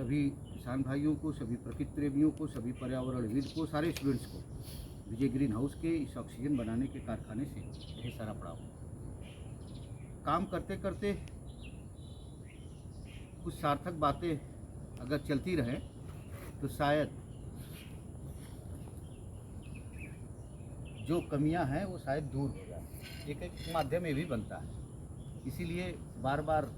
सभी किसान भाइयों को, सभी प्रकृति प्रेमियों को, सभी पर्यावरणविद को, सारे स्टूडेंट्स को विजय ग्रीन हाउस के इस ऑक्सीजन बनाने के कारखाने से ढेर सारा पड़ाव। काम करते करते कुछ सार्थक बातें अगर चलती रहें तो शायद जो कमियां हैं वो शायद दूर हो जाए। एक माध्यम ये भी बनता है, इसीलिए बार बार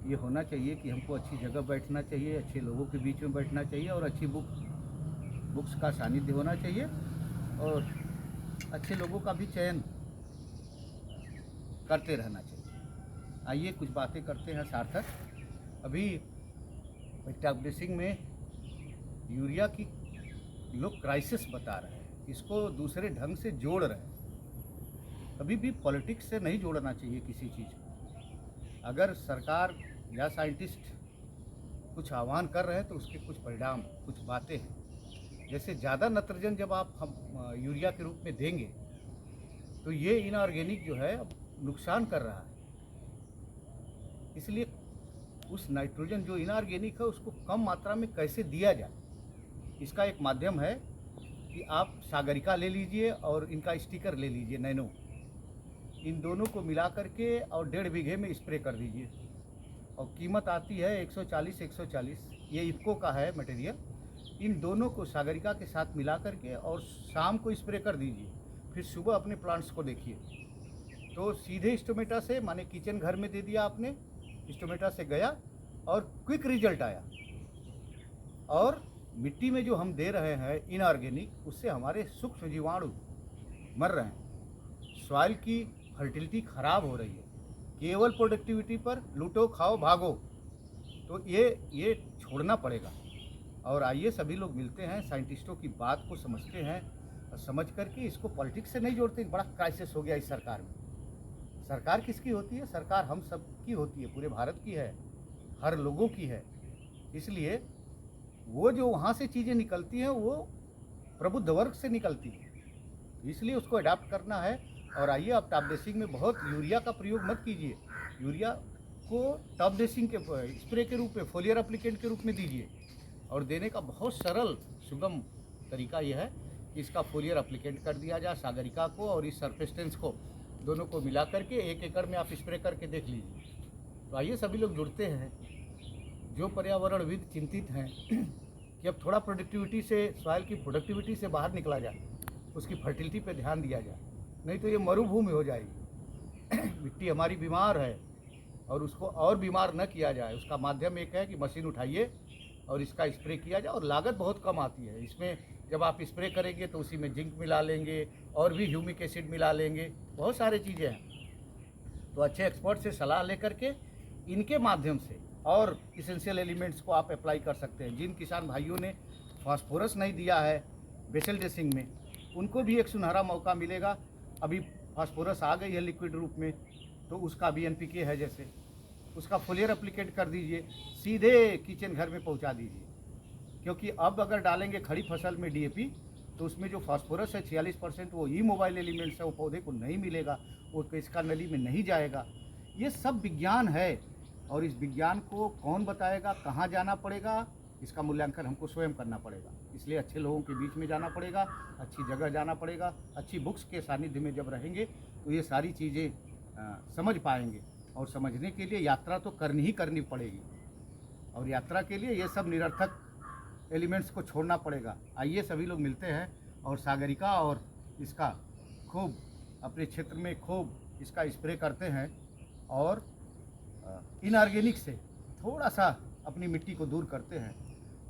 ये होना चाहिए कि हमको अच्छी जगह बैठना चाहिए, अच्छे लोगों के बीच में बैठना चाहिए और अच्छी बुक्स का सानिध्य होना चाहिए और अच्छे लोगों का भी चयन करते रहना चाहिए। आइए कुछ बातें करते हैं सार्थक। अभी टॉप ड्रेसिंग में यूरिया की लोग क्राइसिस बता रहे हैं, इसको दूसरे ढंग से जोड़ रहे हैं। कभी भी पॉलिटिक्स से नहीं जोड़ना चाहिए किसी चीज़ को। अगर सरकार या साइंटिस्ट कुछ आह्वान कर रहे हैं तो उसके कुछ परिणाम, कुछ बातें हैं। जैसे ज़्यादा नाइट्रोजन जब आप हम यूरिया के रूप में देंगे तो ये इनऑर्गेनिक जो है नुकसान कर रहा है। इसलिए उस नाइट्रोजन जो इनऑर्गेनिक है उसको कम मात्रा में कैसे दिया जाए, इसका एक माध्यम है कि आप सागरिका ले लीजिए और इनका स्टिकर ले लीजिए नैनो, इन दोनों को मिला करके और 1.5 बीघे में स्प्रे कर दीजिए और कीमत आती है 140। ये इफ्को का है मटेरियल। इन दोनों को सागरिका के साथ मिला करके और शाम को स्प्रे कर दीजिए, फिर सुबह अपने प्लांट्स को देखिए तो सीधे स्टोमेटा से, माने किचन घर में दे दिया आपने, स्टोमेटा से गया और क्विक रिजल्ट आया। और मिट्टी में जो हम दे रहे हैं इनऑर्गेनिक, उससे हमारे सूक्ष्म जीवाणु मर रहे हैं, सॉइल की फर्टिलिटी खराब हो रही है। केवल प्रोडक्टिविटी पर लूटो खाओ भागो, तो ये छोड़ना पड़ेगा। और आइए सभी लोग मिलते हैं, साइंटिस्टों की बात को समझते हैं और समझ करके इसको पॉलिटिक्स से नहीं जोड़ते। बड़ा क्राइसिस हो गया इस सरकार में। सरकार किसकी होती है? सरकार हम सब की होती है, पूरे भारत की है, हर लोगों की है। इसलिए वो जो वहाँ से चीज़ें निकलती हैं वो प्रबुद्ध वर्ग से निकलती है, इसलिए उसको अडाप्ट करना है। और आइए आप टॉप ड्रेसिंग में बहुत यूरिया का प्रयोग मत कीजिए, यूरिया को टॉप ड्रेसिंग के स्प्रे के रूप में, फोलियर एप्लीकेंट के रूप में दीजिए। और देने का बहुत सरल सुगम तरीका यह है कि इसका फोलियर एप्लीकेंट कर दिया जाए, सागरिका को और इस सरफेस्टेंस को दोनों को मिला करके 1 एकड़ में आप स्प्रे करके देख लीजिए। तो आइए सभी लोग जुड़ते हैं, जो पर्यावरणविद चिंतित हैं कि अब थोड़ा प्रोडक्टिविटी से, सॉइल की प्रोडक्टिविटी से बाहर निकला जाए, उसकी फर्टिलिटी पे ध्यान दिया जाए, नहीं तो ये मरुभूमि हो जाएगी। मिट्टी हमारी बीमार है और उसको और बीमार न किया जाए, उसका माध्यम एक है कि मशीन उठाइए और इसका स्प्रे किया जाए। और लागत बहुत कम आती है इसमें। जब आप स्प्रे करेंगे तो उसी में जिंक मिला लेंगे और भी ह्यूमिक एसिड मिला लेंगे, बहुत सारी चीज़ें हैं। तो अच्छे एक्सपर्ट से सलाह लेकर के इनके माध्यम से और इसेंशियल एलिमेंट्स को आप अप्लाई कर सकते हैं। जिन किसान भाइयों ने फास्फोरस नहीं दिया है बेसल ड्रेसिंग में, उनको भी एक सुनहरा मौका मिलेगा। अभी फास्फोरस आ गई है लिक्विड रूप में, तो उसका भी एनपीके है, जैसे उसका फोलियर एप्लीकेट कर दीजिए, सीधे किचन घर में पहुंचा दीजिए। क्योंकि अब अगर डालेंगे खड़ी फसल में डीएपी तो उसमें जो फास्फोरस है 46% वो इमोबाइल एलिमेंट्स है, वो पौधे को नहीं मिलेगा, वो इसका नली में नहीं जाएगा। ये सब विज्ञान है और इस विज्ञान को कौन बताएगा, कहाँ जाना पड़ेगा, इसका मूल्यांकन हमको स्वयं करना पड़ेगा। इसलिए अच्छे लोगों के बीच में जाना पड़ेगा, अच्छी जगह जाना पड़ेगा। अच्छी बुक्स के सानिध्य में जब रहेंगे तो ये सारी चीज़ें समझ पाएंगे। और समझने के लिए यात्रा तो करनी पड़ेगी, और यात्रा के लिए ये सब निरर्थक एलिमेंट्स को छोड़ना पड़ेगा। आइए सभी लोग मिलते हैं और सागरिका और इसका खूब अपने क्षेत्र में खूब इसका स्प्रे करते हैं और इनऑर्गेनिक से थोड़ा सा अपनी मिट्टी को दूर करते हैं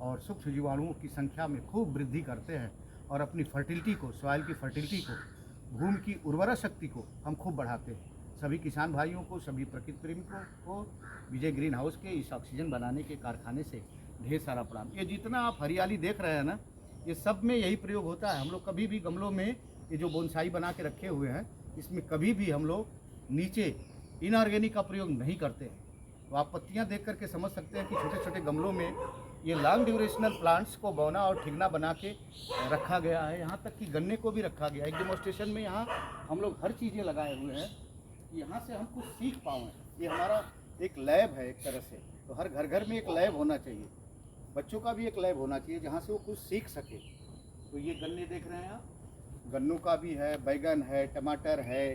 और सूक्ष्म जीवाणुओं की संख्या में खूब वृद्धि करते हैं और अपनी फर्टिलिटी को, सॉइल की फर्टिलिटी को, भूमि की उर्वरा शक्ति को हम खूब बढ़ाते हैं। सभी किसान भाइयों को, सभी प्रकृति प्रेमियों को विजय ग्रीन हाउस के इस ऑक्सीजन बनाने के कारखाने से ढेर सारा प्रणाम। ये जितना आप हरियाली देख रहे हैं ना, ये सब में यही प्रयोग होता है। हम लोग कभी भी गमलों में ये जो बोनसाई बना के रखे हुए हैं, इसमें कभी भी हम लोग नीचे इनऑर्गेनिक का प्रयोग नहीं करते हैं। तो आप पत्तियां देख करके समझ सकते हैं कि छोटे छोटे गमलों में ये लॉन्ग ड्यूरेशनल प्लांट्स को बौना और ठिगना बना के रखा गया है। यहाँ तक कि गन्ने को भी रखा गया है। एक डेमोस्ट्रेशन में यहाँ हम लोग हर चीज़ें लगाए हुए हैं, यहाँ से हम कुछ सीख पाएँ। ये हमारा एक लैब है एक तरह से। तो हर घर घर में एक लैब होना चाहिए, बच्चों का भी एक लैब होना चाहिए जहाँ से वो कुछ सीख सके। तो ये गन्ने देख रहे हैं आप, गन्नों का भी है, बैगन है, टमाटर है,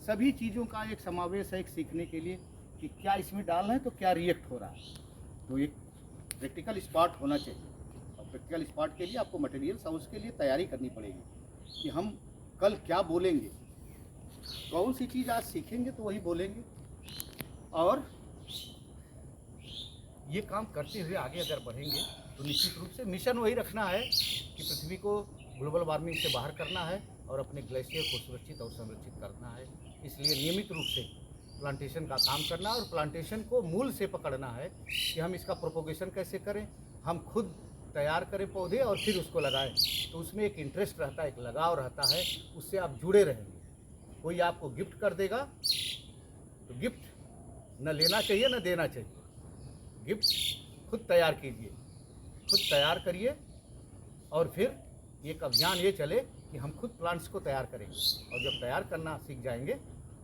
सभी चीज़ों का एक समावेश है एक सीखने के लिए कि क्या इसमें डालना है तो क्या रिएक्ट हो रहा है। तो एक प्रैक्टिकल स्पॉट होना चाहिए, और प्रैक्टिकल स्पॉट के लिए आपको मटेरियल्स और उसके लिए तैयारी करनी पड़ेगी कि हम कल क्या बोलेंगे, कौन सी चीज़ आज सीखेंगे तो वही बोलेंगे। और ये काम करते हुए आगे अगर बढ़ेंगे तो निश्चित रूप से मिशन वही रखना है कि पृथ्वी को ग्लोबल वार्मिंग से बाहर करना है और अपने ग्लेशियर को सुरक्षित और संरक्षित करना है। इसलिए नियमित रूप से प्लांटेशन का काम करना और प्लांटेशन को मूल से पकड़ना है कि हम इसका प्रोपोगेशन कैसे करें, हम खुद तैयार करें पौधे और फिर उसको लगाएं। तो उसमें एक इंटरेस्ट रहता है, एक लगाव रहता है, उससे आप जुड़े रहेंगे। कोई आपको गिफ्ट कर देगा तो गिफ्ट न लेना चाहिए न देना चाहिए, गिफ्ट खुद तैयार कीजिए, खुद तैयार करिए और फिर एक अभियान ये चले कि हम खुद प्लांट्स को तैयार करेंगे। और जब तैयार करना सीख जाएंगे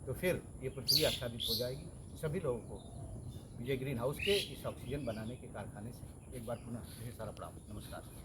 तो फिर ये पृथ्वी आच्छादित हो जाएगी। सभी लोगों को विजय ग्रीन हाउस के इस ऑक्सीजन बनाने के कारखाने से एक बार पुनः ढेर सारा प्रणाम, नमस्कार।